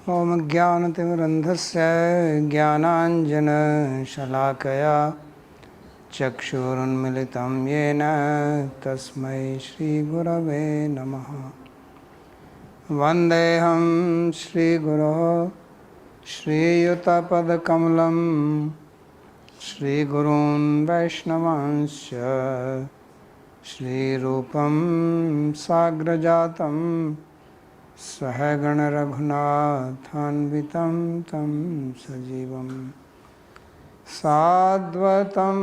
ॐ ज्ञानतिमिरन्धस्य ज्ञानाञ्जनशलाकया चक्षुरुन्मिलितं येन तस्मै श्रीगुरवे नमः। वन्देऽहं श्रीगुरोः श्रीयुतपदकमलं श्रीगुरून् वैष्णवांश्च श्रीरूपं साग्रजातं सहगण रघुनाथान्वितं तं सजीवं साद्वतं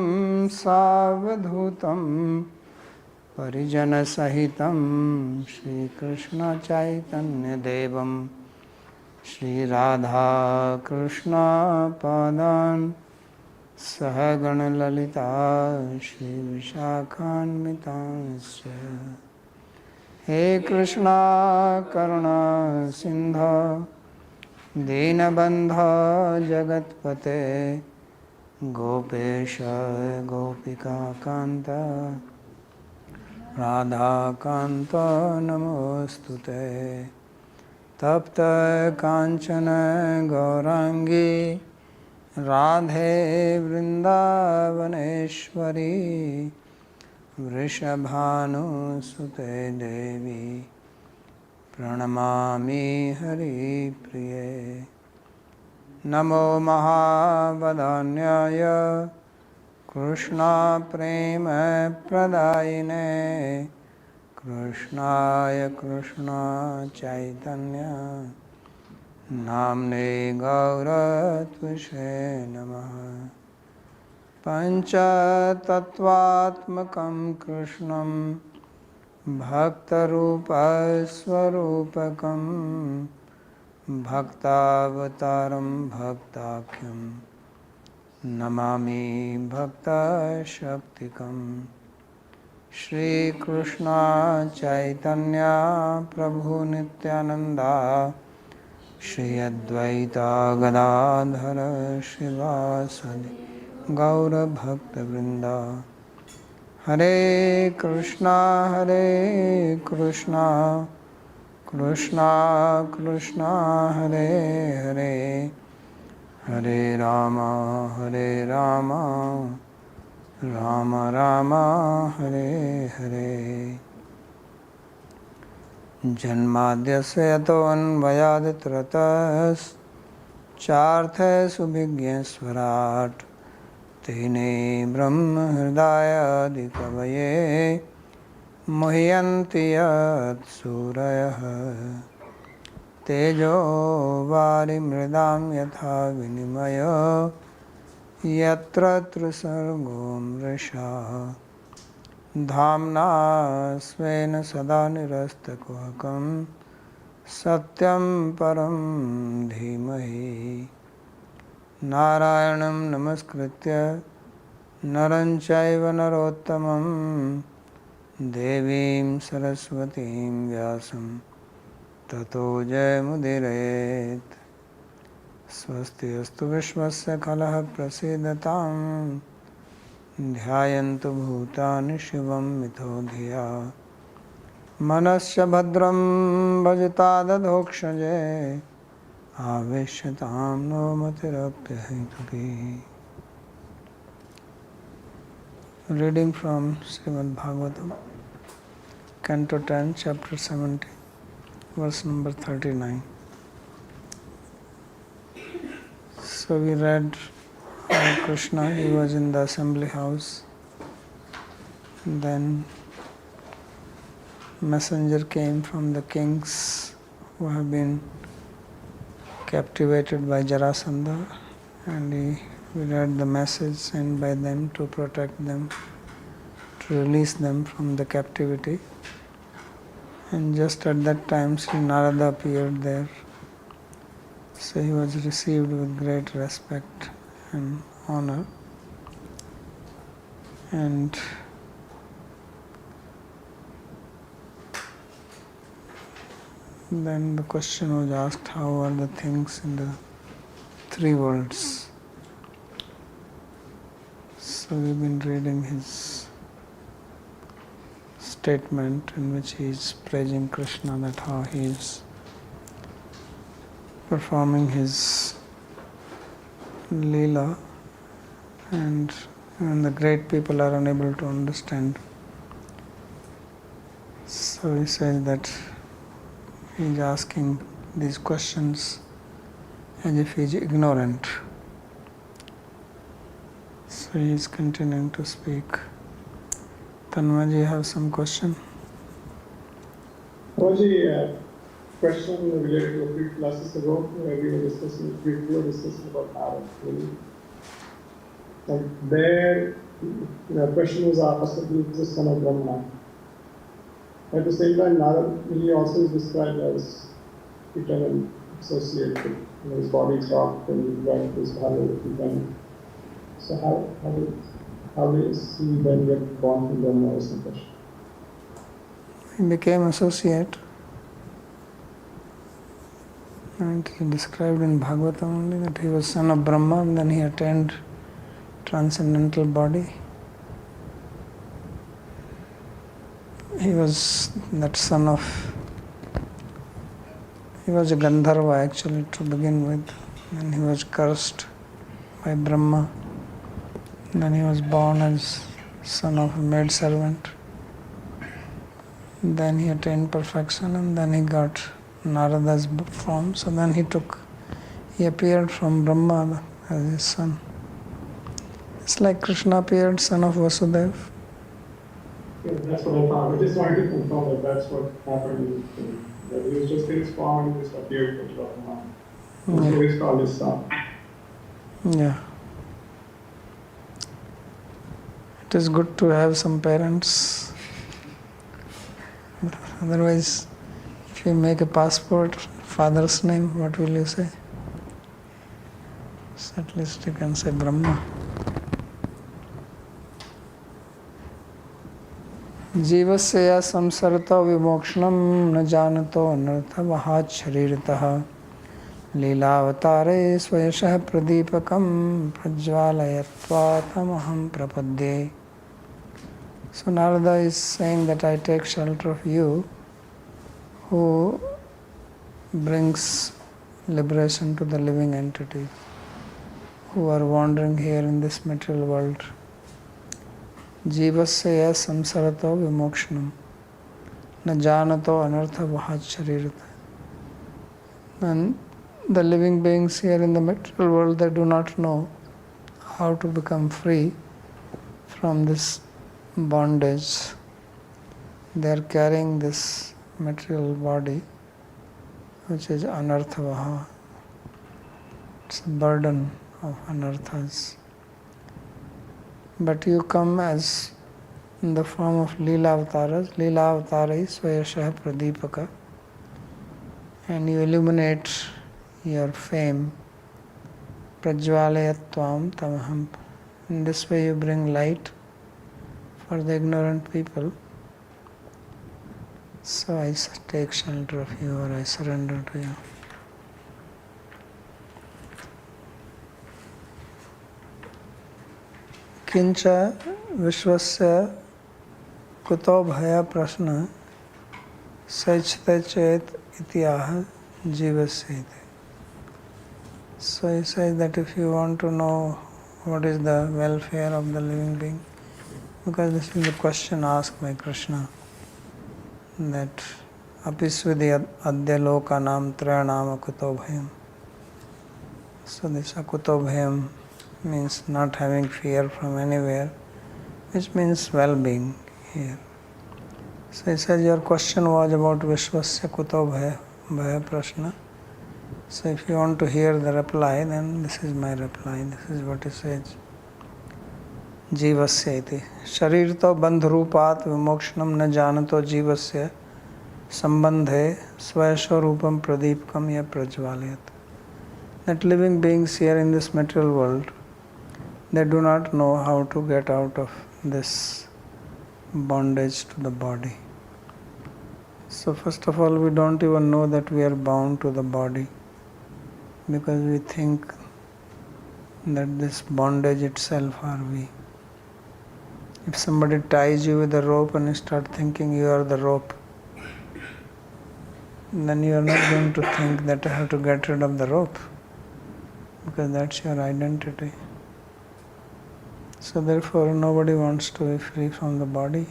सावधूतं परिजनसहितं श्रीकृष्णचैतन्यदेवं श्रीराधाकृष्णपादान् सहगणललिता श्रीविशाखान्वितांश्च। हे कृष्णा करुणा सिन्धो दीनबन्धो जगत्पते गोपेश गोपिकान्त राधाकान्त नमोऽस्तुते। तप्त काञ्चन गौराङ्गी राधे वृन्दावनेश्वरी वृषभानुसुते देवी प्रणमामि हरिप्रिये। नमो महावदान्याय कृष्णप्रेमप्रदायिने कृष्णाय कृष्णचैतन्य नाम्ने गौरत्विषे नमः। पञ्चतत्त्वात्मकं कृष्णं भक्तरूपस्वरूपकं भक्तावतारं भक्ताख्यं नमामि भक्तशक्तिकं। श्रीकृष्ण चैतन्य प्रभु नित्यानन्दा श्री अद्वैता गदाधर शिवासदि गौरभक्तवृंदा। हरे कृष्णा कृष्णा कृष्णा हरे हरे हरे राम राम राम हरे हरे। जन्माद्यस्य यतोऽन्वयादितरतश्चार्थेषु तेने ब्रह्महृदायादिकवये मुह्यन्ति यत्सूरयः। तेजो वारिमृदां यथा विनिमयो यत्र त्रिसर्गो मृषा। धाम्ना स्वेन सदा निरस्तकुहकं सत्यं परं धीमहि। नारायणं नमस्कृत्य नरं चैव नरोत्तमं देवीं सरस्वतीं व्यासं ततो जयमुदीरयेत्। स्वस्ति अस्तु विश्वस्य खलः प्रसीदतां ध्यायन्तु भूतानि शिवं मिथो धिया। मनस्य भद्रं भजतादधोक्षजे आवेश्यतां no मतिरप्यहैतुकी। Reading from Śrīmad-Bhāgavatam, Canto 10, Chapter 70, verse number 39. So we read how Krishna, he was in the assembly house. Then messenger came from the kings who have been captivated by Jarasandha, and we read the message sent by them to protect them, to release them from the captivity. And just at that time Sri Narada appeared there. So he was received with great respect and honor. And then the question was asked, how are the things in the three worlds? So we've been reading his statement in which he is praising Krishna, that how he is performing his Leela, and the great people are unable to understand. So he says that he is asking these questions as if he is ignorant. So he is continuing to speak. Tanmaji, you have some question? Babaji, question related to a few classes ago, where we were discussing about Narada. Like there, the question was asked that he is the son of Brahma. At the same time, Narada also is described as eternal associate with his body is rocked and his Bhāgavata. So how is he then get born from Brahma is the question. He became associate, and he described in Bhagavatam only that he was son of Brahma, and then he attained transcendental body. He was that son of, he was a Gandharva actually to begin with, and he was cursed by Brahma. And then he was born as son of a maidservant. Then he attained perfection, and then he got Narada's form. So then he appeared from Brahma as his son. It's like Krishna appeared, son of Vasudeva. Yeah, that's what I thought. I just wanted to confirm that that's what happened. That he was just in his form and just appeared from Brahma. And so he's called his son. Yeah. It is good to have some parents. Otherwise, if you make a passport, father's name, what will you say? So at least you can say Brahma. जीवस्य संसरतो विमोक्षणं न जानतो अनर्थवहात् शरीरतः लीलावतारे स्वयशः प्रदीपकं प्रज्वालयत्वा तमहं प्रपद्ये. So Narada is saying that I take shelter of you who brings liberation to the living entities who are wandering here in this material world. Jivasya samsarato vimokshanam na janato anartha vahat sharirata. And the living beings here in the material world, they do not know how to become free from this bondage. They are carrying this material body, which is anarthavaha. It's a burden of anarthas. But you come as in the form of Leela Avataras, Leela Avatarai Swayashah Pradipaka, and you illuminate your fame, Prajwalayatvam Tamaham. In this way you bring light for the ignorant people. So I take shelter of you, or I surrender to you. किंच विश्वस्य कुतो भय प्रश्न सचते चेत इतिहाह जीवस्य. So he says that if you want to know what is the welfare of the living being, because this is the question asked by Krishna, that apisvidhi adya lokanam trayanam akuto bhayam. So this akuto bhayam means not having fear from anywhere, which means well-being here. So he says your question was about Vishwasya Kuto Bhaya Prashna. So if you want to hear the reply, then this is my reply. This is what he says. Jivasya iti. Sharirto bandhurupat vimokshanam na janato jivasya sambandhe swayasho rupam pradipkam ya prajvalayat. That living beings here in this material world, they do not know how to get out of this bondage to the body. So first of all, we don't even know that we are bound to the body, because we think that this bondage itself are we. If somebody ties you with a rope and you start thinking you are the rope, then you are not going to think that I have to get rid of the rope, because that's your identity. So therefore nobody wants to be free from the body,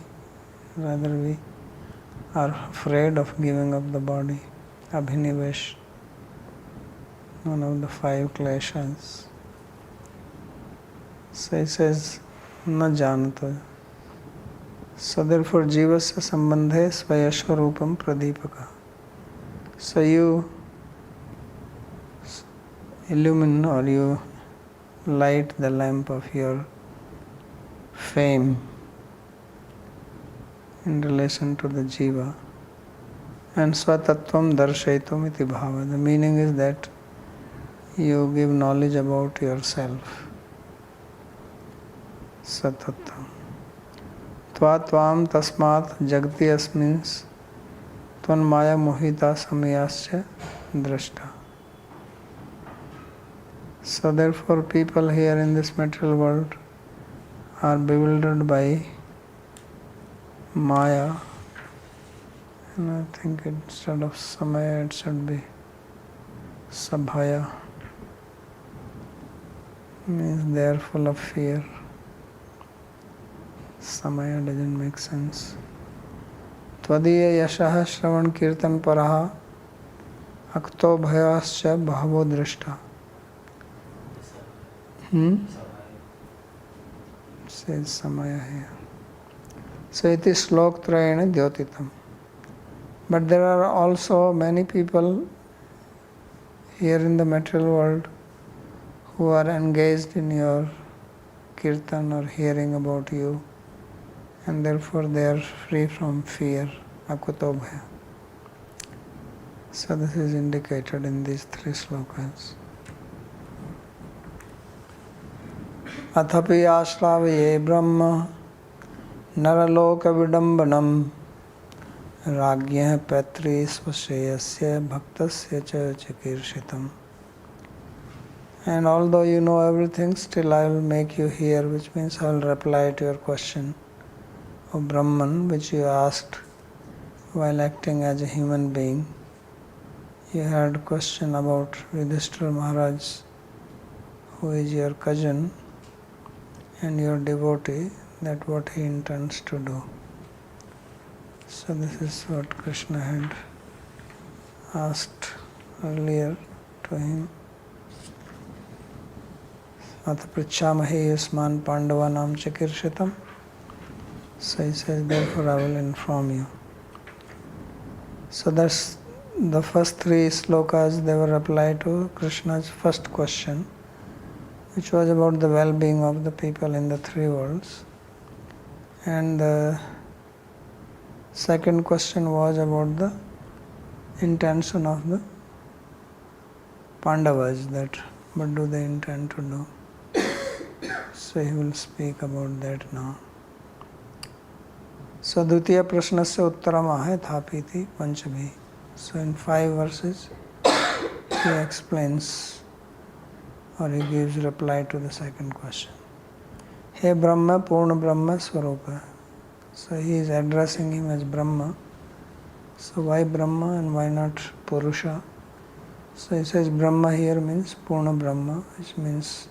rather we are afraid of giving up the body. Abhinivesh, one of the 5 kleshas. So he says, na janato. So therefore jivasya sambandhe svayashvarupam pradipaka. So you illumine or you light the lamp of your fame in relation to the jiva, and swatattvam darshaitum iti bhava. The meaning is that you give knowledge about yourself. Satattvam. Tvam tasmat jagati asmins tvan maya mohita samayascha drashta. So therefore people here in this material world are bewildered by Maya, and I think instead of Samaya it should be Sabhaya, means they are full of fear. Samaya doesn't make sense. Tvadiya yashaha shravan kirtan paraha akto bhayascha bhavo drishta. Says Samaya here. So it is slok trayena dyotitam. But there are also many people here in the material world who are engaged in your kirtan or hearing about you, and therefore they are free from fear, akuto bhaya. So this is indicated in these 3 slokas. Athapi ashravye brahma नरलोक विडंबनम राज्ञः पैतृ स्वश्रेयस्य भक्तस्य च चिकीर्षितम्. And although you know everything, still I will make you hear, which means I will reply to your question of Brahman, which you asked while acting as a human being. You had a question about Yudhishthira Maharaj, who is your cousin and your devotee, that what he intends to do. So this is what Krishna had asked earlier to him. Ata prichamahe yusman pandavanam chikirshitam. So he says, therefore I will inform you. So that's the first 3 slokas, they were applied to Krishna's first question, which was about the well-being of the people in the 3 worlds. And the second question was about the intention of the Pandavas, that what do they intend to do. So he will speak about that now. So Dvitiya Prashnasya Uttaram Thapiti Panchabhi. So in 5 verses he explains or he gives reply to the second question. He Brahma Purna Brahma Swarupa. So he is addressing him as Brahma. So why Brahma and why not Purusha? So he says Brahma here means Purna Brahma, which means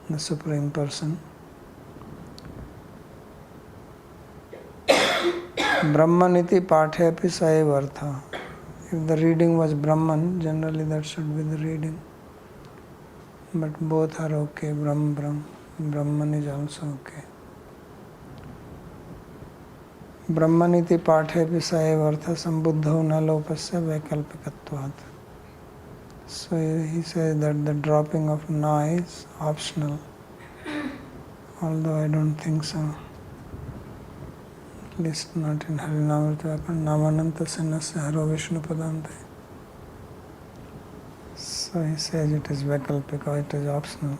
the Supreme Person. Brahmaniti Pathyapi Saivartha. If the reading was Brahman, generally that should be the reading. But both are okay, Brahman is also okay. Brahmaniti Pathyapi Saivartha Sambuddho Nalopasya Vaikalpikatvat. So he says that the dropping of na is optional, although I don't think so. At least not in Harinamrita Namananta Sinasya Haro Vishnu Padante. So he says it is Vaikalpika, it is optional.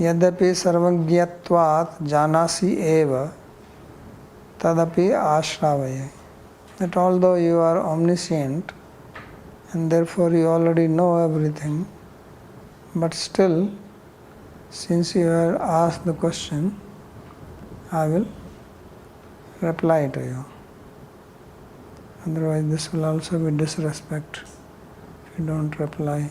Yadapi sarvagyatvat janasi eva tadapi ashravaya. That although you are omniscient and therefore you already know everything, but still, since you have asked the question, I will reply to you. Otherwise this will also be disrespect if you don't reply.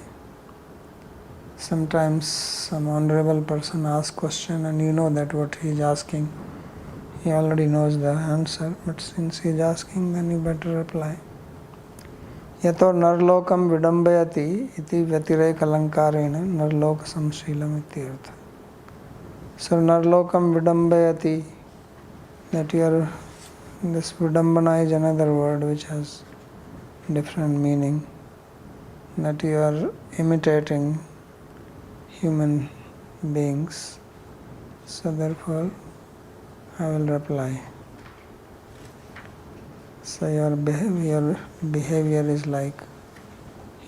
Sometimes some honorable person asks question and you know that what he is asking, he already knows the answer, but since he is asking, then you better reply. Yato narlokam vidambayati iti vyatireikalankarena narloka samshilam ityartha. So narlokam vidambayati, that this vidambana is another word which has different meaning, that you are imitating human beings. So therefore I will reply. So your behavior is like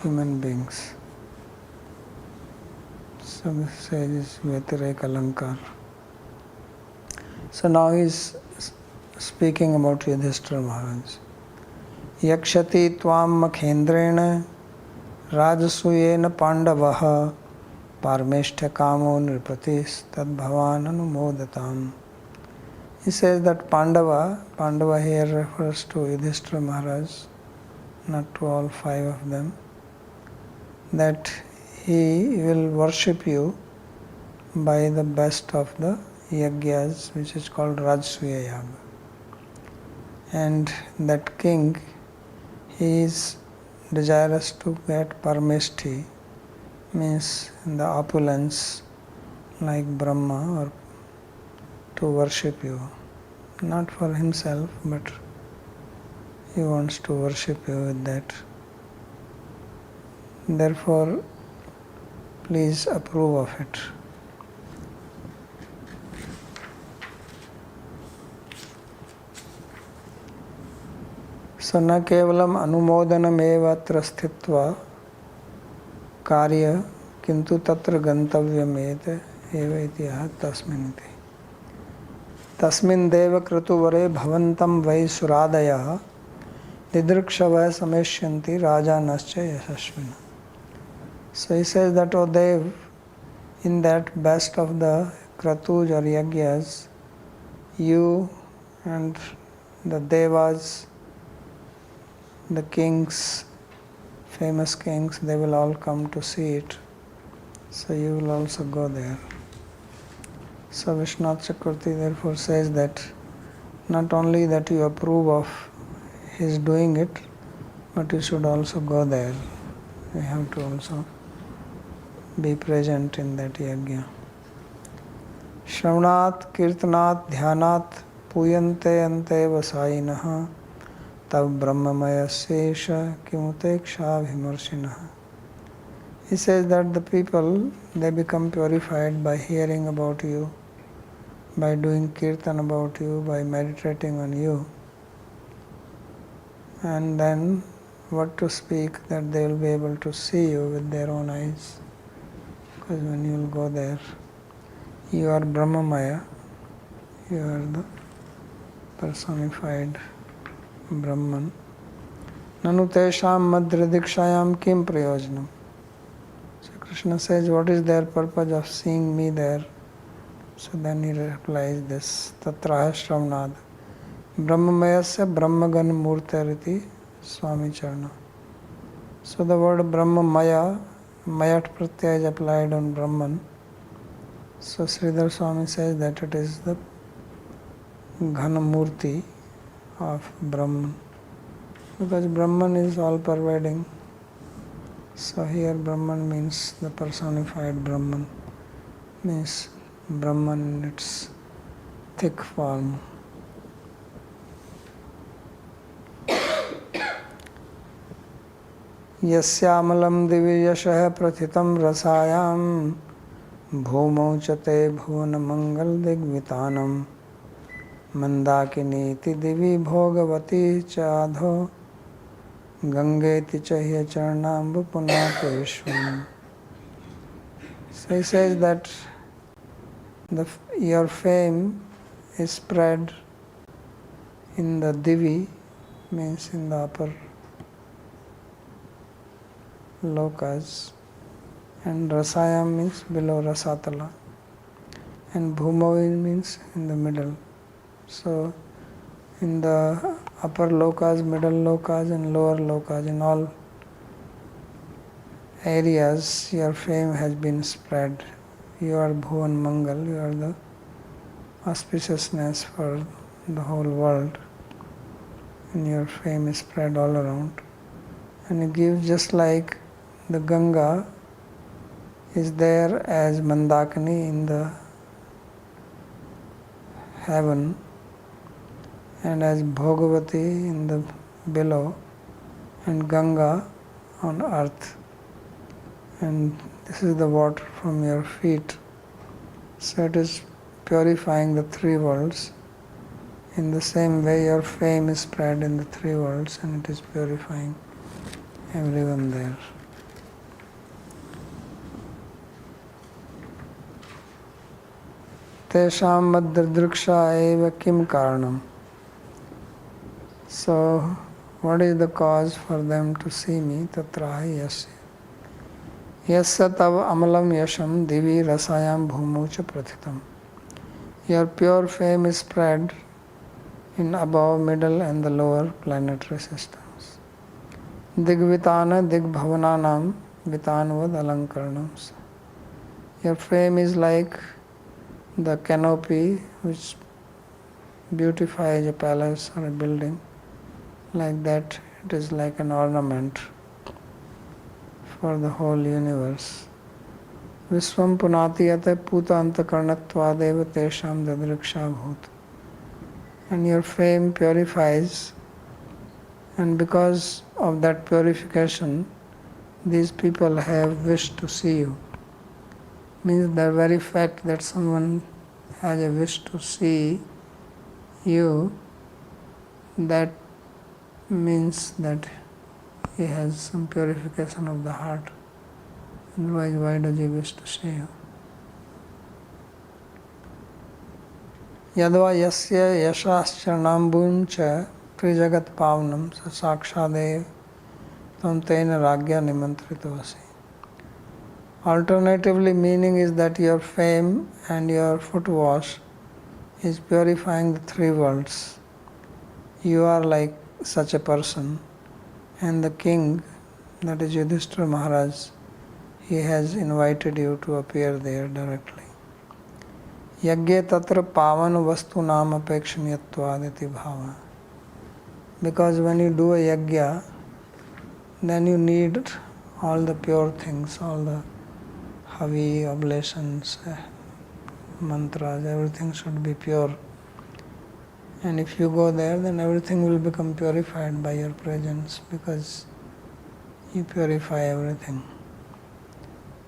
human beings. So this says Vyatireka Alankar. So now he is speaking about Yudhishthira Maharaj. Yakshati tvam makhendrena rajasuyena pandavaha parmeshtha kamo nripatis tad bhavan anumodatam. He says that Pandava here refers to Yudhishthira Maharaj, not to all 5 of them, that he will worship you by the best of the yagyas, which is called Rajasuya Yaga. And that king, he is desirous to get parmeshti, means the opulence like Brahma, or to worship you, not for himself, but he wants to worship you with that. Therefore, please approve of it. So na kevalam anumodanam eva atra sthitva karya kintu tatra gantavyam ete eva itiha tasminiti. Tasmin deva kratuvare bhavantam vai suradaya didrikshava sameshyanti rajanascha yasashvina. So he says that, O Dev, in that best of the kratus or yagyas, you and the devas, the kings, famous kings, they will all come to see it. So you will also go there. So Vishwanath Chakravarti therefore says that not only that you approve of his doing it, but you should also go there. You have to also be present in that yajna. Shravanat, Kirtanat, Dhyanat, Puyante ante vasayinaha tab brahmamaya sesha kimuteksha vimarshinaha. He says that the people, they become purified by hearing about you, by doing kirtan about you, by meditating on you. And then what to speak, that they will be able to see you with their own eyes. Because when you will go there, you are Brahmamaya, you are the personified Brahman. Nanu tesham madhridikshayam kim prayojanam. So Krishna says, what is their purpose of seeing me there? So then he replies this, Tatraha Shravanad Brahmamayasya Brahmagan Murtariti Swami Charna. So the word Brahmamaya, Mayat Pratyaya is applied on Brahman. So Sridhar Swami says that it is the Ghanamurti of Brahman. Because Brahman is all pervading. So here Brahman means the personified Brahman, means Brahman in its thick form. Yasyamalam divyashah prathitam rasayam bhumau chate bhuvana mangal digvitanam mandakiniti divi bhogavati chadho gangeti chahya charnambu punate vishwam. So he says that your fame is spread in the Divi, means in the upper lokas, and Rasayam means below Rasatala, and Bhumavi means in the middle. So in the upper lokas, middle lokas and lower lokas, in all areas your fame has been spread. You are Bhuvan Mangal, you are the auspiciousness for the whole world, and your fame is spread all around. And you give just like the Ganga is there as Mandakini in the heaven and as Bhagavati in the below and Ganga on earth. And this is the water from your feet. So it is purifying the three worlds. In the same way your fame is spread in the three worlds and it is purifying everyone there. Tesham madhrdriksha eva kim karanam. So what is the cause for them to see me? Tatrahi yasya. Yasya tav amalam yasham divi rasayam bhumucha prathitam. Your pure fame is spread in above, middle and the lower planetary systems. Digvitana digbhavananam vitanvad alankaranam. Your fame is like the canopy which beautifies a palace or a building. Like that, it is like an ornament for the whole universe. Visvam punatiyate puta antakarnatvadeva tesham dadriksha bhut. And your fame purifies, and because of that purification, these people have wished to see you. Means the very fact that someone has a wish to see you, that means that he has some purification of the heart. Otherwise, why does he wish to see you? Yadva yasya yashascharanambun cha trijagat pavnam sa sakshadev tam tena ragya nimantritavasi. Alternatively, meaning is that your fame and your foot wash is purifying the three worlds. You are like such a person, and the king, that is Yudhishthira Maharaj, he has invited you to appear there directly. Yagye tatra pavan vastu nam apekshanyatvad bhava. Because when you do a yagya, then you need all the pure things, all the havi, oblations, mantras, everything should be pure. And if you go there, then everything will become purified by your presence, because you purify everything.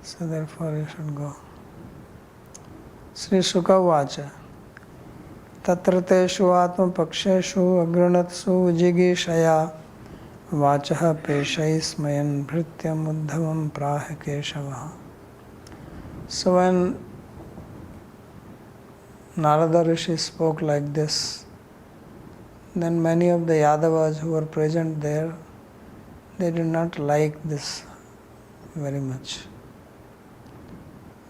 So therefore you should go. Sri Shuka Vacha Tatra teshu atma paksheshu agranatsu vijigishaya vachaha peshais mayan bhrityam uddhavam praha keshavaha. So when Narada Rishi spoke like this, then many of the Yadavas who were present there, they did not like this very much.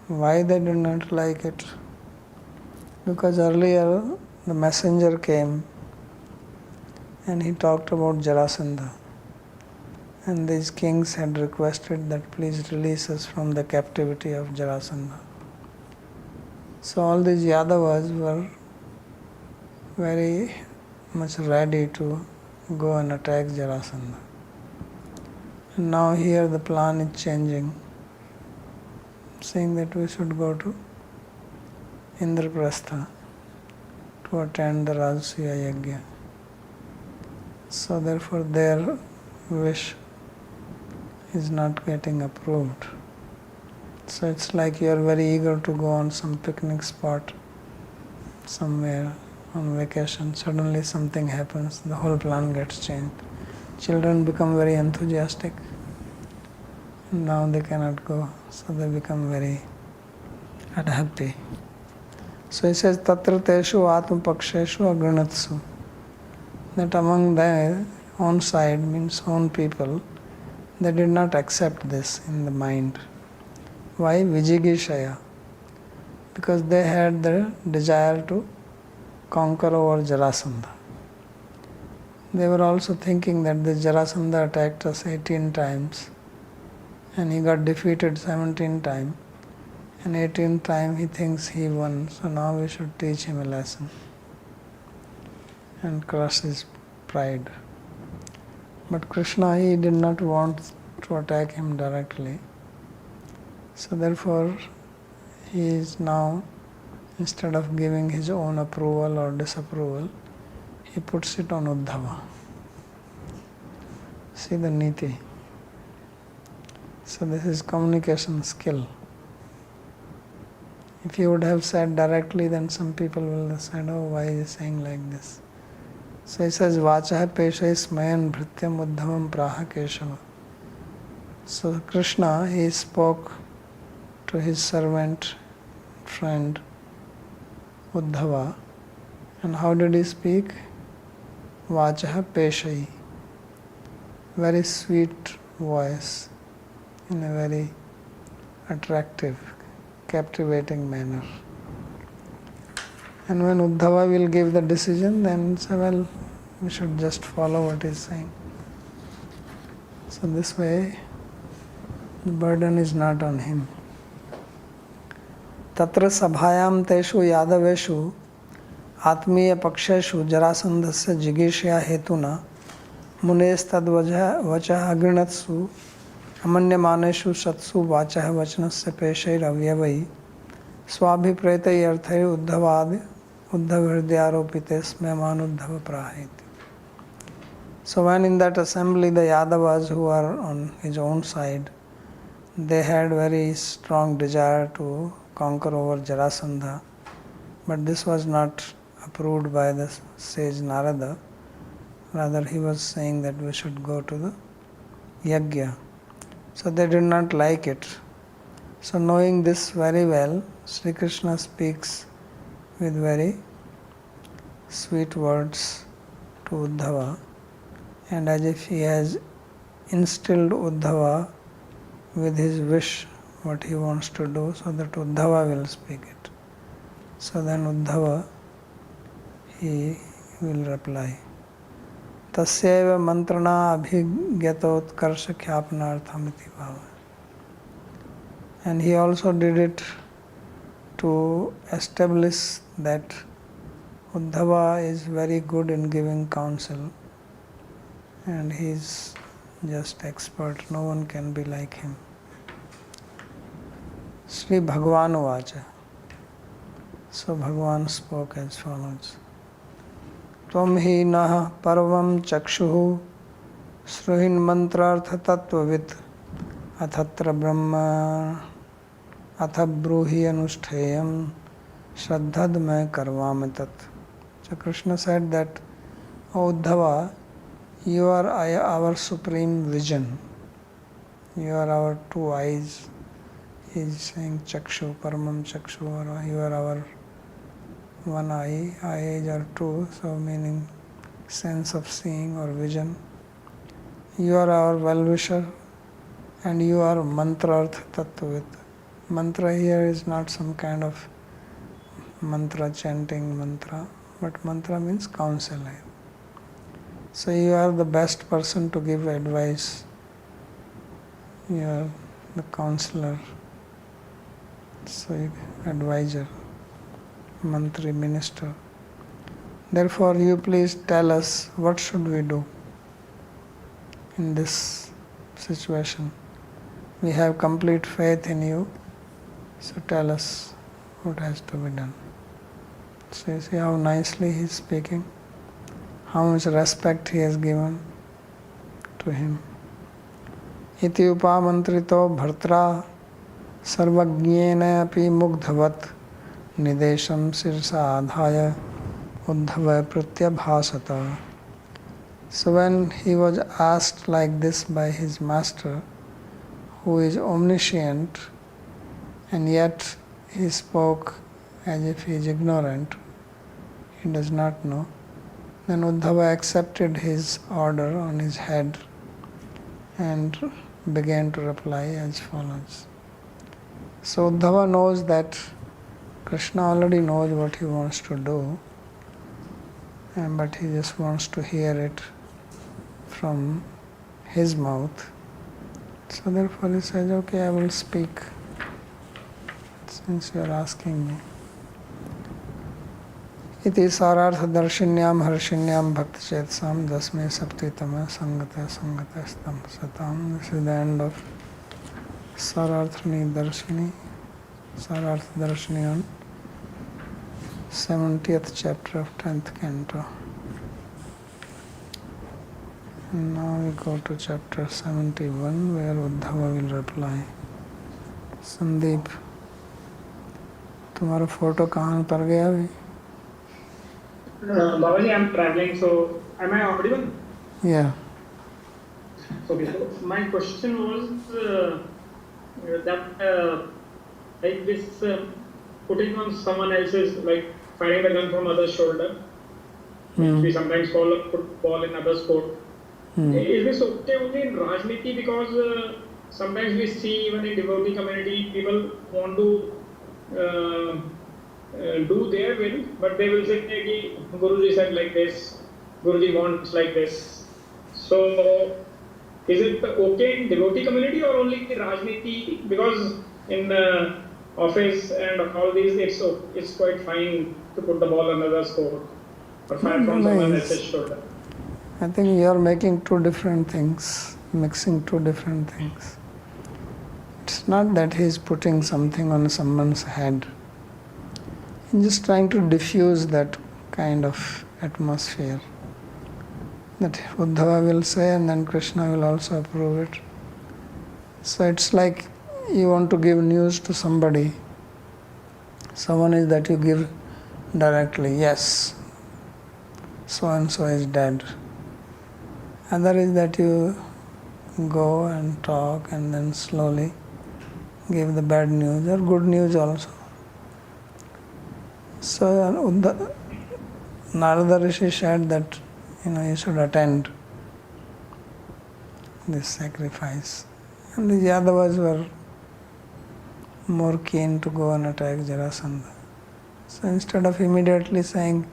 Why they did not like it? Because earlier the messenger came and he talked about Jarasandha, and these kings had requested that please release us from the captivity of Jarasandha. So all these Yadavas were very much ready to go and attack Jarasandha. And now here the plan is changing, saying that we should go to Indraprastha to attend the Rajasuya Yajna. So therefore their wish is not getting approved. So it's like you are very eager to go on some picnic spot somewhere on vacation. Suddenly something happens, the whole plan gets changed. Children become very enthusiastic. Now they cannot go, so they become very unhappy. So he says, Tatra teshu atma paksheshu agranatsu. That among their own side, means own people, they did not accept this in the mind. Why? Vijigishaya. Because they had the desire to conquer over Jarasandha. they were also thinking that this Jarasandha attacked us 18 times and he got defeated 17 times. And 18th time he thinks he won, so now we should teach him a lesson and crush his pride. But Krishna, he did not want to attack him directly. So therefore, he is now, instead of giving his own approval or disapproval, he puts it on Uddhava. See the niti. So this is communication skill. If you would have said directly, then some people will have said, oh, why is he saying like this? So he says, Vachaha Peshai Smayan Bhrityam Uddhavam Praha Keshava. So Krishna, he spoke to his servant, friend, Uddhava. And how did he speak? Vachaha Peshai. Very sweet voice, in a very attractive, captivating manner. And when Uddhava will give the decision, then say, well, we should just follow what he is saying. So this way, the burden is not on him. Tatra sabhayam teshu yadaveshu atmiya paksheshu jarasandhasya jigishya hetuna munes tad vachah agrinatsu amanyamaneshu satsu vachah vachanasya peshair avyavai swabhipretai arthai uddhavad uddhavhridyaropite smeman uddhava prahit. So when in that assembly the Yadavas who are on his own side, they had very strong desire to conquer over Jarasandha, but this was not approved by the sage Narada. Rather, he was saying that we should go to the yajna. So they did not like it. So knowing this very well, Sri Krishna speaks with very sweet words to Uddhava, and as if he has instilled Uddhava with his wish, what he wants to do, so that Uddhava will speak it. So then Uddhava, he will reply. Tasyeva mantrana abhigyatot-karsha khyapnarthamiti bhava. And he also did it to establish that Uddhava is very good in giving counsel and he is just expert, no one can be like him. Sri Bhagavan Vacha. So Bhagavan spoke as follows. Tvam hi nah parvam chakshuhu sruhin mantrartha tattvavit athatra brahma athabruhi anustheyam shraddhad mai karvam tat. So Krishna said that, O Uddhava, you are our supreme vision. You are our two eyes. He is saying chakshu, paramam chakshu, or you are our one eye, eyes are two, so meaning sense of seeing or vision. You are our well-wisher and you are mantra-artha tattvavit. Mantra here is not some kind of mantra, chanting mantra, but mantra means counsel. So you are the best person to give advice. You are the counselor, so advisor, mantri, minister. Therefore, you please tell us what should we do in this situation. We have complete faith in you, so tell us what has to be done. So you see how nicely he is speaking, how much respect he has given to him. Iti upamantrito bhartra sarvajnena api mugdhavat nidesham sirsa adhaya uddhava pratyabhasata. So when he was asked like this by his master, who is omniscient, and yet he spoke as if he is ignorant, he does not know, then Uddhava accepted his order on his head and began to reply as follows. So Uddhava knows that Krishna already knows what he wants to do, but he just wants to hear it from his mouth. So therefore he says, okay, I will speak since you are asking me. Iti sarartha darshinyam harshinyam bhakti chetsam dasme saptitama sangata sangatastam satam. This is the end of Sararthani Darshini, Sarartha Darshini on 70th chapter of 10th canto. And now we go to chapter 71 where Uddhava will reply. Sandeep, तुम्हारा photo कहाँ पर गया अभी? Babaji, I'm traveling, so am I audible? Yeah. Okay, so my question was that like this putting on someone else's, like firing the gun from other's shoulder, we sometimes call a football in other sport. Is this okay only in Rajniti? Because sometimes we see even in devotee community, people want to do their will, but they will say, hey, Guruji said like this, Guruji wants like this. So, is it okay in devotee community or only in Rajniti? Because in office and all these, it's quite fine to put the ball on another's court or fire from someone else's shoulder. I think you are making two different things, mixing two different things. It's not that he is putting something on someone's head. He's just trying to diffuse that kind of atmosphere that Uddhava will say and then Krishna will also approve it. So it's like you want to give news to somebody. Someone is that you give directly, yes, so and so is dead. Other is that you go and talk and then slowly give the bad news or good news also. So Narada Rishi said that you should attend this sacrifice. And the Yadavas were more keen to go and attack Jarasandha. So instead of immediately saying,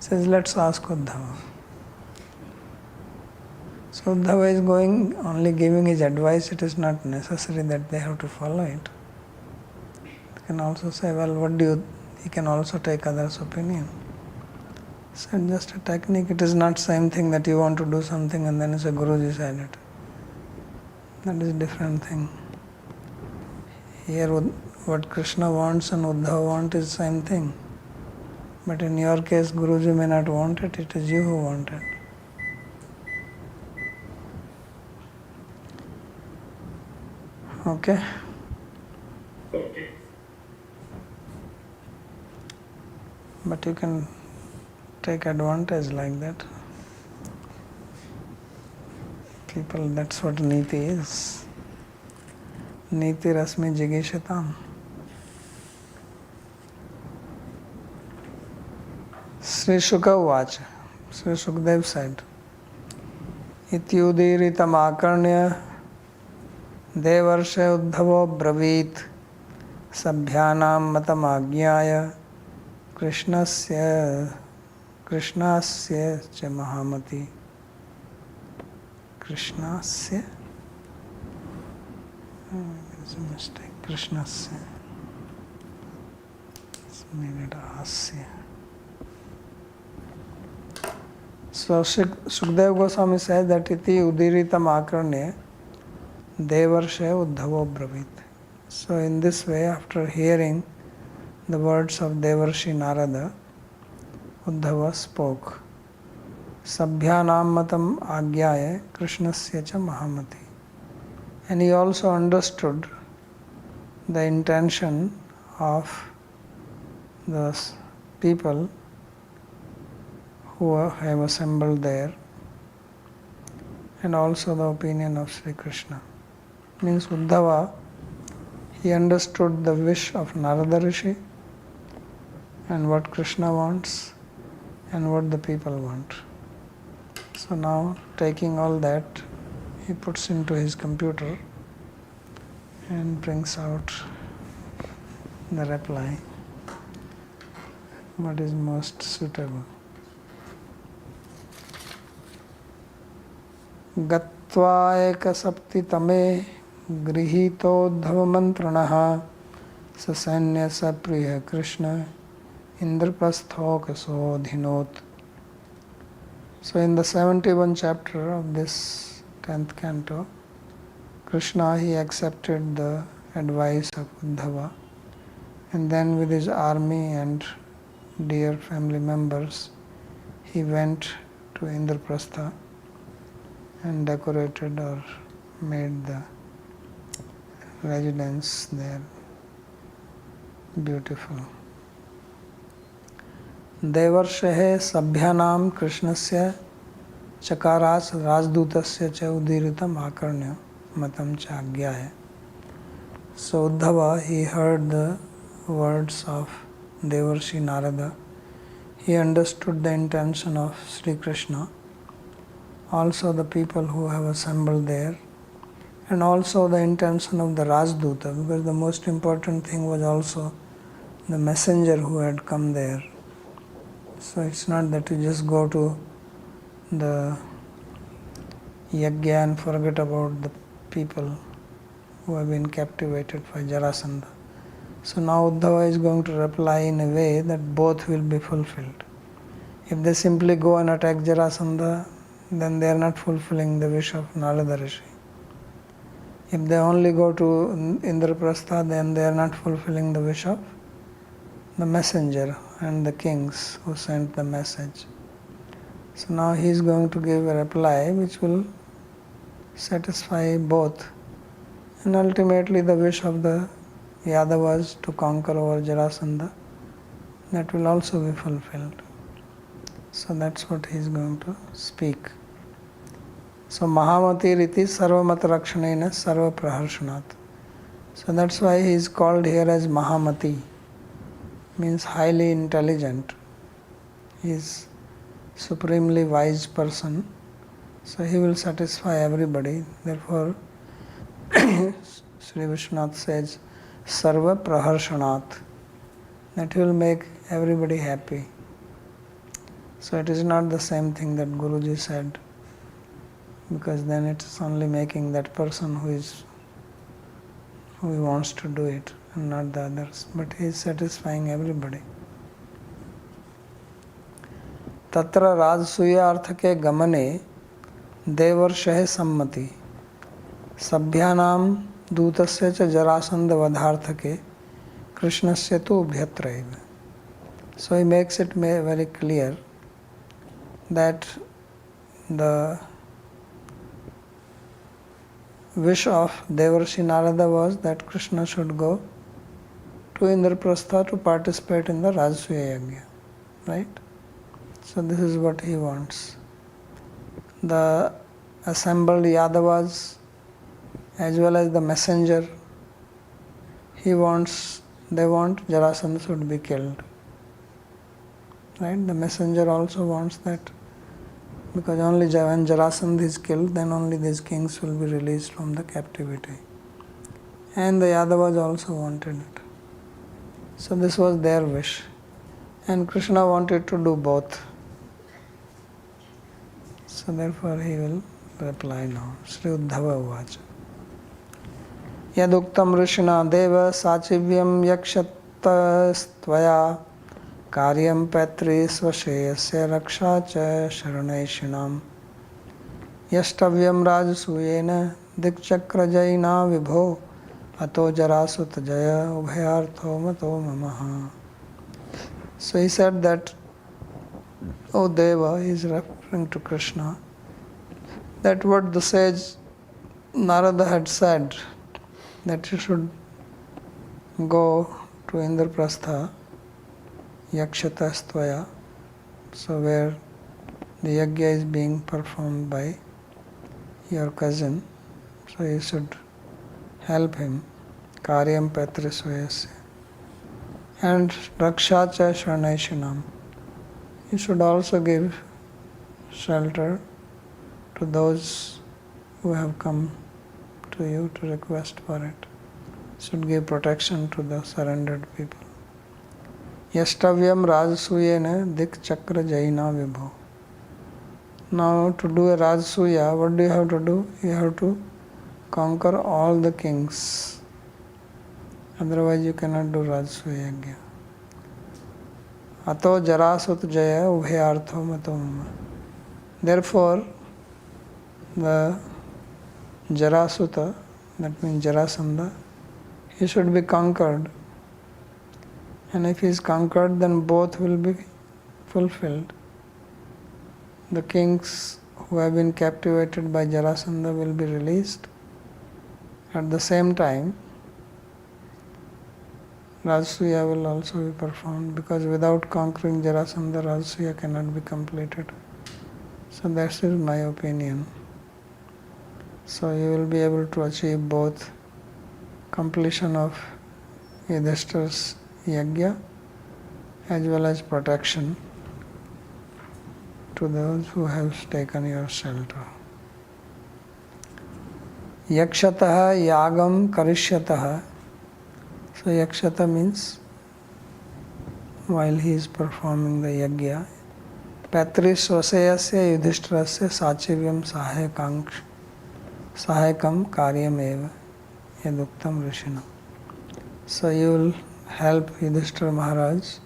says, let's ask Uddhava. So Uddhava is going, only giving his advice. It is not necessary that they have to follow it. They can also say, well, he can also take others' opinion. So it's just a technique. It is not same thing that you want to do something and then you say, Guruji said it. That is a different thing. Here what Krishna wants and Uddhava wants is the same thing. But in your case, Guruji may not want it. It is you who want it. Okay? Okay. But you can take advantage like that. People, that's what Niti is. Niti Rasmi Jigishatam. Sri Shuka Vacha. Sri Shukdev said, Ityudiritam akarnya devarsha uddhavo bravit sabhyanam matam agyaya Krishnasya cha mahamati. Krishnasya? There's a mistake. Krishnasya. It's made it asya. So Shukdev Goswami says that iti udiritam akarne devarsha uddhavo bravit. So in this way, after hearing the words of Devarshi Narada, Uddhava spoke. Sabhyanam matam agyaya Krishnasya cha mahamati. And he also understood the intention of the people who have assembled there and also the opinion of Sri Krishna. Means Uddhava, he understood the wish of Narada Rishi and what Krishna wants and what the people want. So now, taking all that, he puts into his computer and brings out the reply, what is most suitable. गत्वा एकसप्तितमे गृहीतोद्धवमन्त्रणः ससैन्य सप्रिय Krishna Indraprasthokasoodhinot. So in the 71st chapter of this 10th canto, Krishna, he accepted the advice of Uddhava, and then with his army and dear family members, he went to Indraprastha and decorated or made the residence there beautiful. देवर्षे सभ्यानां कृष्णस्य चकारास राजदूतस्य च उदीरितम आकर्ण्य matam च आज्ञाय. So Uddhava, he heard the words of Devarshi Narada. He understood the intention of Sri Krishna, also the people who have assembled there, and also the intention of the Rajduta, because the most important thing was also the messenger who had come there. So it's not that you just go to the yajna and forget about the people who have been captivated by Jarasandha. So now Uddhava is going to reply in a way that both will be fulfilled. If they simply go and attack Jarasandha, then they are not fulfilling the wish of Nalada Rishi. If they only go to Indraprastha, then they are not fulfilling the wish of the messenger and the kings who sent the message. So now he is going to give a reply which will satisfy both, and ultimately the wish of the Yadavas to conquer over Jarasandha, that will also be fulfilled. So that's what he is going to speak. So Mahamati Riti Sarvamat Rakshanena Sarva Praharshanat. So that's why he is called here as Mahamati, means highly intelligent. He is supremely wise person, so he will satisfy everybody. Therefore Sri Vishwanath says Sarva Praharshanat, that he will make everybody happy. So it is not the same thing that Guruji said, because then it is only making that person who wants to do it and not the others, but he is satisfying everybody. Tatra Rajsuyarthake Gamane Devarshahe Sammati Sabhyanam Dutasya cha Jarasandha Vadharthake Krishnasya tu Ubhyatraiva. So he makes it very clear that the wish of Devarshi Narada was that Krishna should go to Indraprastha to participate in the Rajasuya Yajna, right? So this is what he wants. The assembled Yadavas as well as the messenger, they want Jarasandha should be killed, right? The messenger also wants that, because only when Jarasandha is killed, then only these kings will be released from the captivity. And the Yadavas also wanted it. So this was their wish. And Krishna wanted to do both. So therefore he will reply now. Sri Uddhava Uvacha. Yaduktam Rishina Deva Sachivyam Yakshatastvaya Karyam Patri Svasheyasya Raksha Cha Sharanaishinam Yashtavyam Rajasuyena Dikchakra Jaina Vibho Ato Jarasut Jaya Ubhayartho Mato Mamaha. So he said that, O Deva, he is referring to Krishna, that what the sage Narada had said, that he should go to Indraprastha, Yakshatastvaya, so where the yajna is being performed by your cousin, so you should help him, Karyam Patrisvayasya, and Raksha Cha Sharnaishinam. You should also give shelter to those who have come to you to request for it. Should give protection to the surrendered people. Yashtavyam Rajasuyena Dik Chakra Jaina Vibho. Now to do a Rajasuya, what do you have to do? You have to conquer all the kings. Otherwise you cannot do Rajasuya Yajna. Ato Jarasut Jaya Ubhayartho Matomama. Therefore, the Jarasuta, that means Jarasandha, he should be conquered. And if he is conquered, then both will be fulfilled. The kings who have been captivated by Jarasandha will be released. At the same time, Rajasuya will also be performed, because without conquering Jarasandha, Rajasuya cannot be completed. So that is my opinion. So you will be able to achieve both completion of Yudhishthira's Yajna as well as protection to those who have taken your shelter. Yakshataha yagam karishyataha. So yakshata means while he is performing the yajna, Patri swasayasya yudhishthirasya sachivyam sahayakam karyam eva yaduktam rishina. So you will help Yudhishthira Maharaj,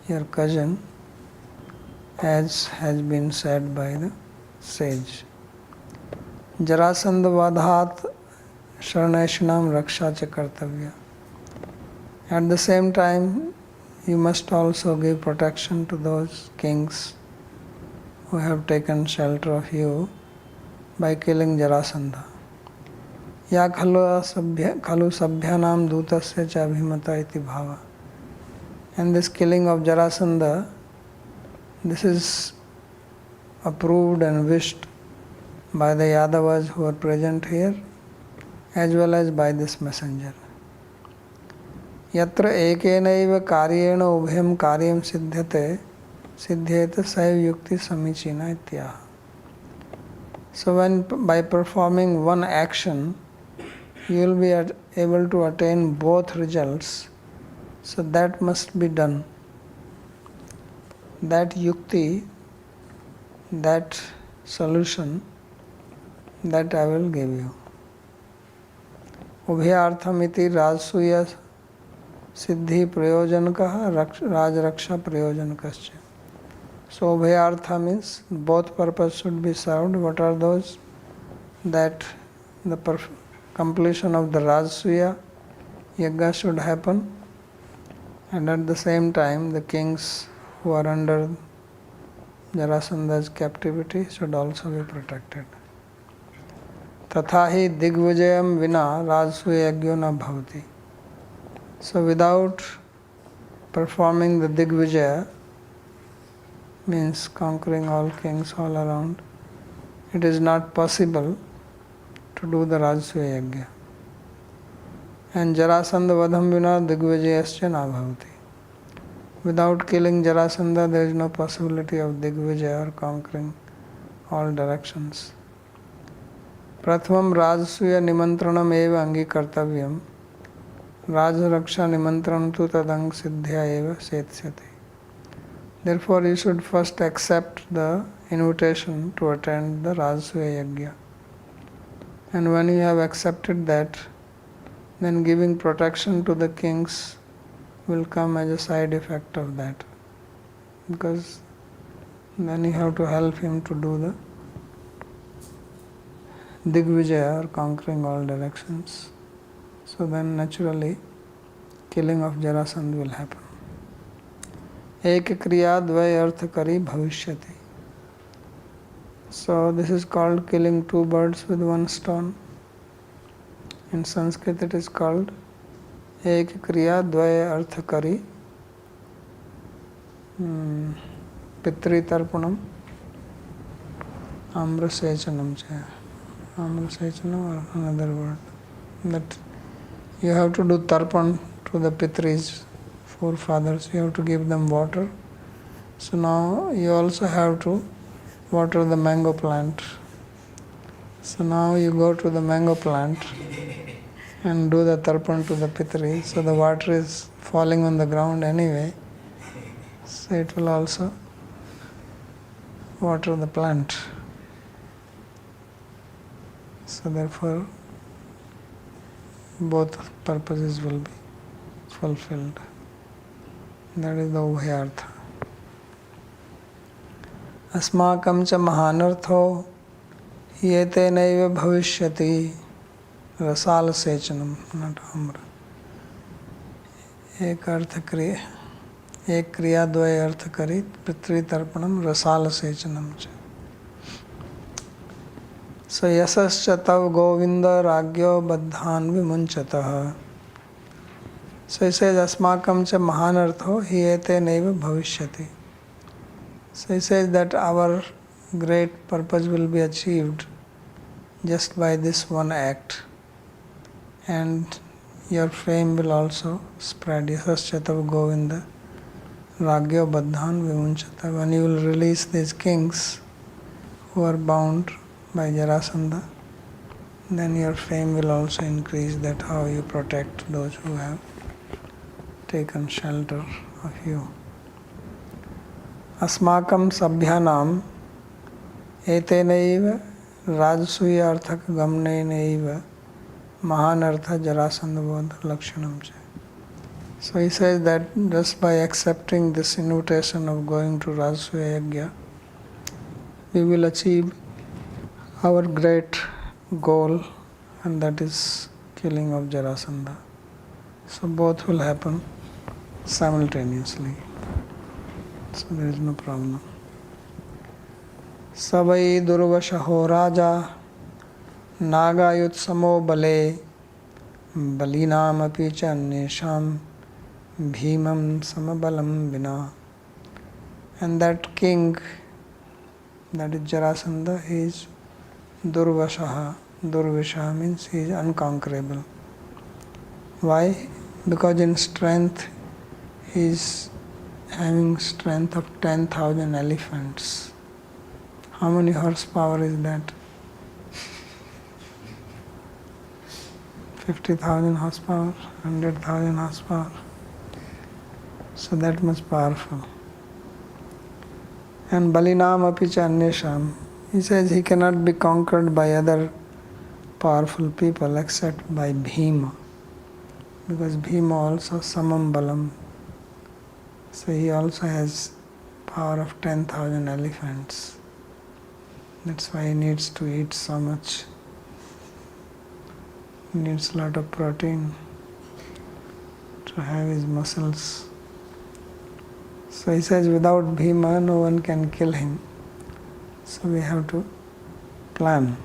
your cousin, as has been said by the sage. Jarasandha vadhat sharanashinam raksha cha kartavya. At the same time, you must also give protection to those kings who have taken shelter of you by killing Jarasandha. Ya khalu sabhyanam dutasya cha abhimata iti bhava. And this killing of Jarasandha, this is approved and wished by the Yadavas who are present here, as well as by this messenger. Yatra ekenaiva karyena ubhyam karyam siddhyate saiv yukti samichina ityaha. So when by performing one action, you will be able to attain both results. So that must be done. That yukti, that solution, that I will give you. Ubhyarthamiti rajsuya siddhi prayojanakaha rajraksha prayojanakascha. So ubhyartha means both purposes should be served. What are those? That the completion of the Rajasuya Yajna should happen, and at the same time the kings who are under Jarasandha's captivity should also be protected. Tathahi digvijayam vina Rajasuya Yajna na bhavati. So without performing the Digvijaya, means conquering all kings all around, it is not possible to do the Rajasuya Yajna. And Jarasandha vadham vina Digvijayascha na bhavati. Without killing Jarasandha, there is no possibility of Digvijaya or conquering all directions. Prathamam Rajasuya nimantranam eva angikartavyam. Rajraksha nimantranam tu tadang siddhya eva setsyate. Therefore, you should first accept the invitation to attend the Rajasuya Yajna. And when you have accepted that, then giving protection to the kings will come as a side effect of that. Because then you have to help him to do the Digvijaya or conquering all directions. So then naturally killing of Jarasandha will happen. Ek kriya dvay artha kari bhavishyati. So this is called killing two birds with one stone. In Sanskrit it is called Ek kriya dvay artha kari pitri tarpanam amrasechanam cha. Amrasechanam or another word. That you have to do tarpan to the pitris, forefathers. You have to give them water. So now you also have to water the mango plant. So now you go to the mango plant and do the tarpan to the pitri. So the water is falling on the ground anyway. So it will also water the plant. So therefore, both purposes will be fulfilled. That is the Ubhayartha. अस्माकं च महानर्थो येतेनैव भविष्यति रसाल सेचनम नटाम्र. एक क्रिया द्वय अर्थ करी पितृतर्पणम रसाल सेचनम च. So यशश्च तव Govind राज्ञो बद्धान विमुंचतः. So he says अस्माकं च महानर्थो हि एतेनैव भविष्यति. So he says that our great purpose will be achieved just by this one act, and your fame will also spread. Yasascha tav Govinda Ragyo Baddhan Vimunchata. When you will release these kings who are bound by Jarasandha, then your fame will also increase, that how you protect those who have taken shelter of you. अस्माकं सभ्यानाम एतेनैव राजसूयार्थक गमनेनैव महानर्थ जरासंधवध लक्षणम च. So he says that just by accepting this invitation of going to Rajasuya Yajna, we will achieve our great goal, and that is killing of Jarasandha. So both will happen simultaneously. So there is no problem. Savai durvashaho raja nagayutsamo bale balinam api cha annesham bhimam samabalam vina. And that king, that is Jarasandha, he is durvashaha. Durvashaha means he is unconquerable. Why? Because in strength he is having strength of 10,000 elephants. How many horsepower is that? 50,000 horsepower, 100,000 horsepower. So that much powerful. And Balinam apicha annesham. He says he cannot be conquered by other powerful people except by Bhima. Because Bhima also samam balam. So he also has power of 10,000 elephants. That's why he needs to eat so much. He needs a lot of protein to have his muscles. So he says without Bhima no one can kill him. So we have to plan.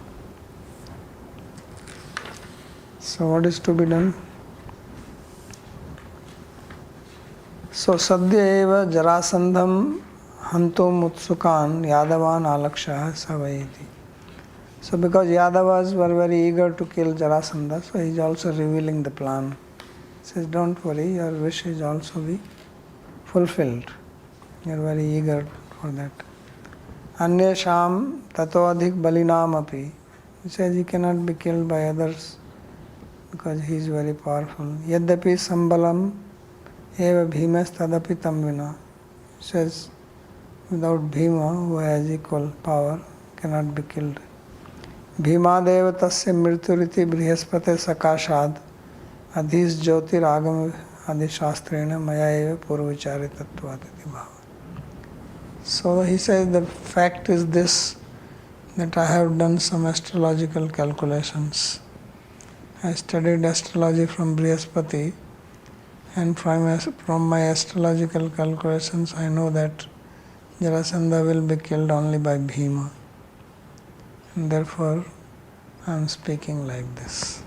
So what is to be done? So sadhya eva jarasandham hantum utsukan yadavan alaksha savaiti. So because Yadavas were very eager to kill Jarasandha, so he is also revealing the plan. He says, don't worry, your wish is also be fulfilled. You are very eager for that. Anyesham tato adhik balinam api. He says he cannot be killed by others because he is very powerful. Yadyapi sambalam eva bhimas tadapi tamvina. He says without Bhima, who has equal power, cannot be killed. Bhimadeva tasya mrituriti brihaspate sakashad adhis jyotir agam adhishastrena maya eva purvachari tattvatiti bhava. So he says the fact is this, that I have done some astrological calculations. I studied astrology from Brihaspati, and from my astrological calculations I know that Jarasandha will be killed only by Bhima. And therefore I am speaking like this.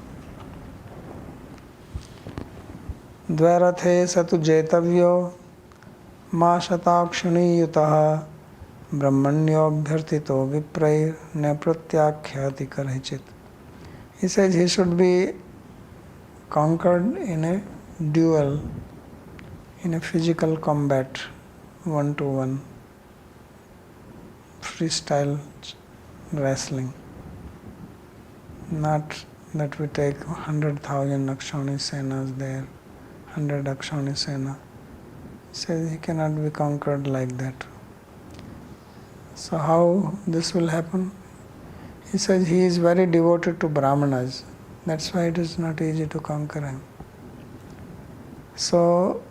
Dvairathe satu jetavyo ma shatakshani yutaha brahmanyo bhyartito viprair nepratyakhyaati karhichit. He says he should be conquered in a duel, in a physical combat, 1-to-1, freestyle wrestling. Not that we take 100,000 Akshoni Senas there, 100 Akshoni Sena. He says he cannot be conquered like that. So how this will happen? He says he is very devoted to Brahmanas. That's why it is not easy to conquer him. So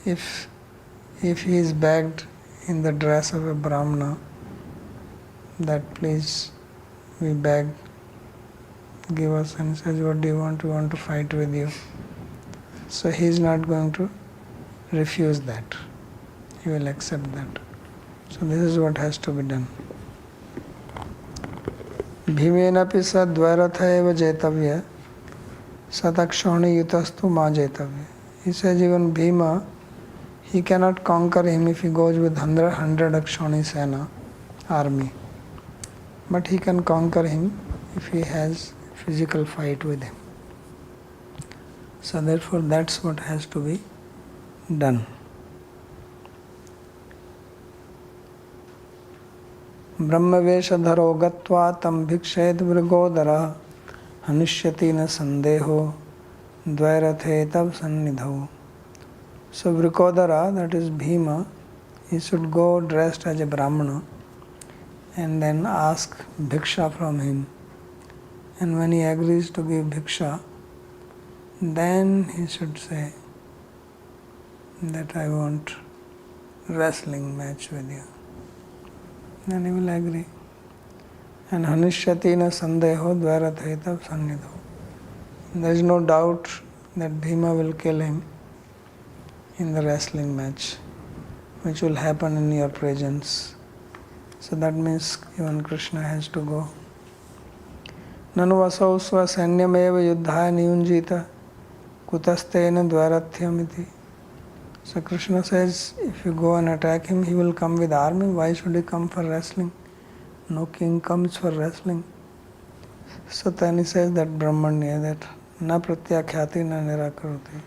if he is begged in the dress of a Brahmana that please we beg, give us, and he says what do you want? We want to fight with you. So he is not going to refuse that. He will accept that. So this is what has to be done. Bhimenapi sadvairatha eva jetavya satakshoni yutastu ma jetavya. He says even Bhima, he cannot conquer him if he goes with 100 Akshoni Sena army. But he can conquer him if he has physical fight with him. So therefore that's what has to be done. ब्रह्मवेशधरो गत्वा तं भिक्षेत मृगोदरः हनिष्यति न संदेहो द्वैरथे तव सन्निधौ. So Vrikodara, that is Bhima, he should go dressed as a Brahmana and then ask bhiksha from him. And when he agrees to give bhiksha, then he should say that I want wrestling match with you. Then he will agree. And Hanishyati na sandeho dvairathaitav sannidho. There is no doubt that Bhima will kill him in the wrestling match, which will happen in your presence. So that means even Krishna has to go. Nanu vasau sva sanyameva yuddhaya niyunjita kutastena dvairathyamiti. So Krishna says, if you go and attack him, he will come with army. Why should he come for wrestling? No king comes for wrestling. So then he says that Brahmanya, that na pratyakhyati na nirakarati.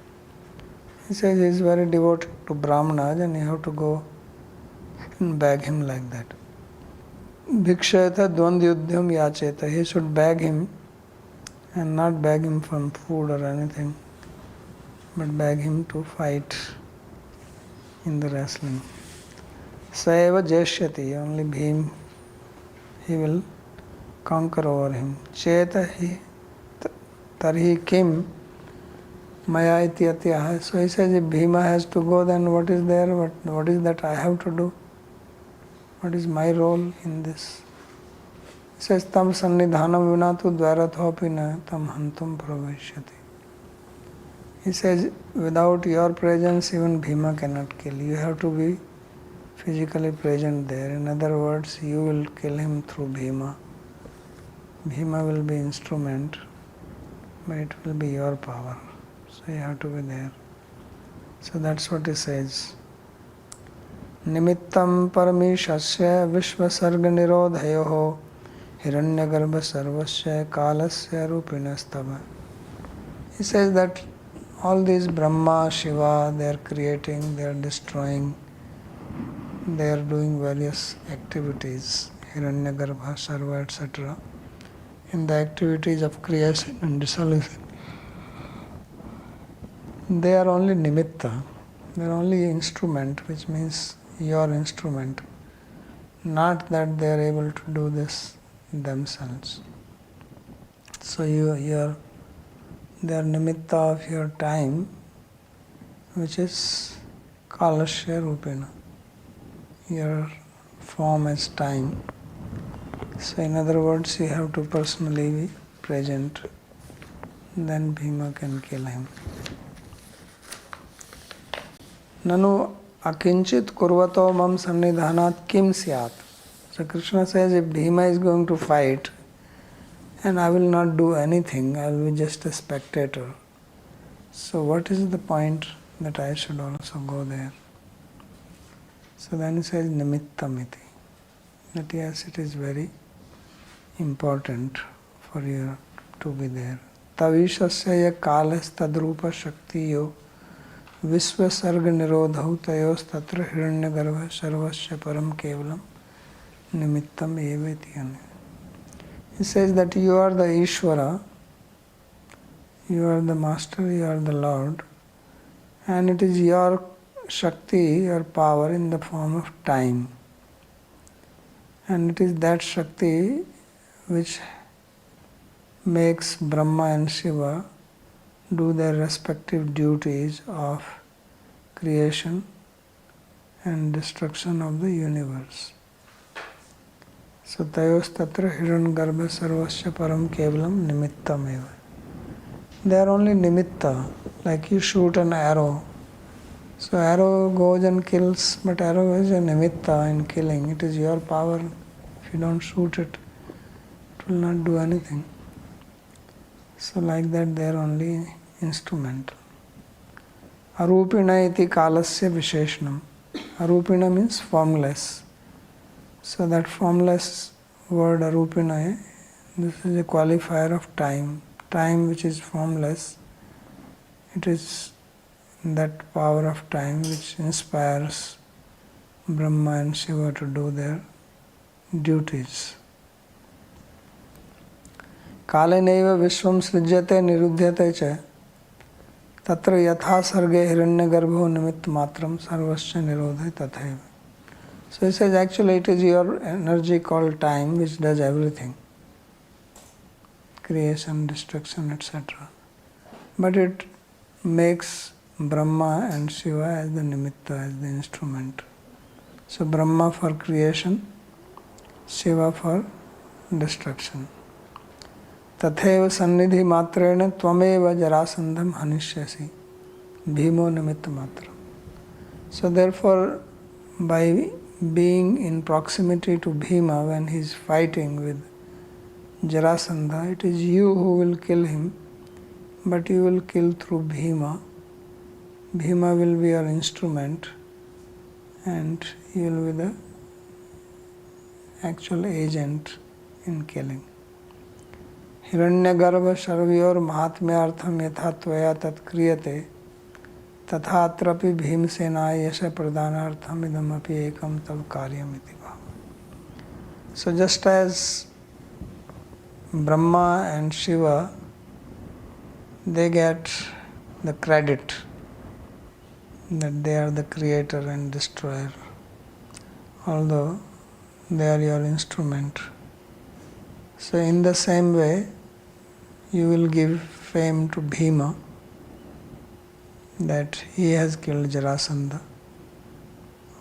He says he is very devoted to Brahmanas and you have to go and beg him like that. Bhikshayata dvandhyudhyam yacheta. He should beg him and not beg him from food or anything, but beg him to fight in the wrestling. Saeva jeshyati, only Bhim, he will conquer over him. Cheta hi tarhi kim maya iti atyaha. So he says if Bhima has to go, then what is there? What is that I have to do? What is my role in this? He says tam sannidhanam vinatu dvairathopi na tam hantum pravishyati. He says, without your presence, even Bhima cannot kill. You have to be physically present there. In other words, you will kill him through Bhima. Bhima will be instrument, but it will be your power. So you have to be there. So that's what he says. Nimittam paramishasya vishvasarga nirodhayoho hiranyagarbha sarvasya kalasya rupinastava. He says that all these Brahma, Shiva, they are creating, they are destroying, they are doing various activities, Hiranyagarbha, Sarva, etc. In the activities of creation and dissolution. They are only nimitta, they are only instrument, which means your instrument. Not that they are able to do this themselves. So they are nimitta of your time, which is kalasya rupena, your form as time. So in other words, you have to personally be present, then Bhima can kill him. Nanu akinchit kurvato mam sannidhanat kim syat. So Krishna says if Bhima is going to fight, and I will not do anything, I will be just a spectator. So what is the point that I should also go there? So then he says nimittamiti. That yes, it is very important for you to be there. Tavishasya kalas tadrupa shaktiyo vishvasarga nirodhau tayos tatra hiranyagarbha sarvasya param kevalam nimittam evetiyane. He says that you are the Ishvara, you are the Master, you are the Lord, and it is your Shakti, your power in the form of time. And it is that Shakti which makes Brahma and Shiva do their respective duties of creation and destruction of the universe. So Tayos Tatra Hirangarbha Sarvasya Param Kevalam Nimittam Eva. They are only nimitta, like you shoot an arrow. So arrow goes and kills, but arrow is a nimitta in killing. It is your power. If you don't shoot it, it will not do anything. So like that they are only instrumental. Arupina iti kalasya visheshanam. Arupina means formless. So that formless word arupina, this is a qualifier of time. Time which is formless, it is that power of time which inspires Brahma and Shiva to do their duties. Kaleneva vishvam srijyate niruddhyate cha tatra yatha sarge hiranyagarbho nimitt matram sarvasya nirodhe tathaiva. So he says actually it is your energy called time which does everything. Creation, destruction, etc. But it makes Brahma and Shiva as the nimitta, as the instrument. So Brahma for creation, Shiva for destruction. Tatheva sannidhi matrena tvameva jarasandham hanishyasi bhimo nimitta matra. So therefore, by being in proximity to Bhima when he is fighting with Jarasandha, it is you who will kill him, but you will kill through Bhima. Bhima will be your instrument and you will be the actual agent in killing. Hiranyagarbha sarvyor mahatmyartham yatha tvaya tat kriyate tatha atrapi bhimsena yasha pradhanartham idamapi ekam tav karyam iti bhava. So just as Brahma and Shiva, they get the credit that they are the creator and destroyer, although they are your instrument. So in the same way, you will give fame to Bhima that he has killed Jarasandha,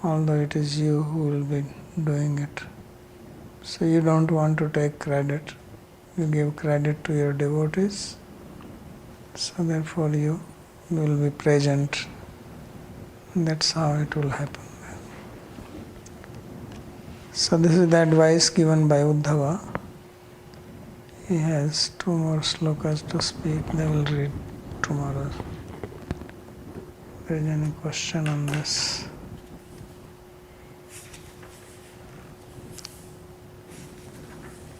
although it is you who will be doing it. So you don't want to take credit. You give credit to your devotees, so therefore you will be present. That's how it will happen. So this is the advice given by Uddhava. He has 2 more slokas to speak. They will read tomorrow. If there is any question on this.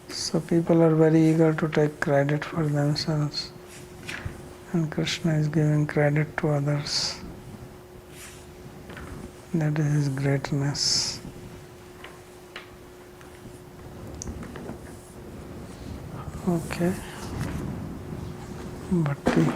So people are very eager to take credit for themselves, and Krishna is giving credit to others. That is his greatness. Okay. Bhakti.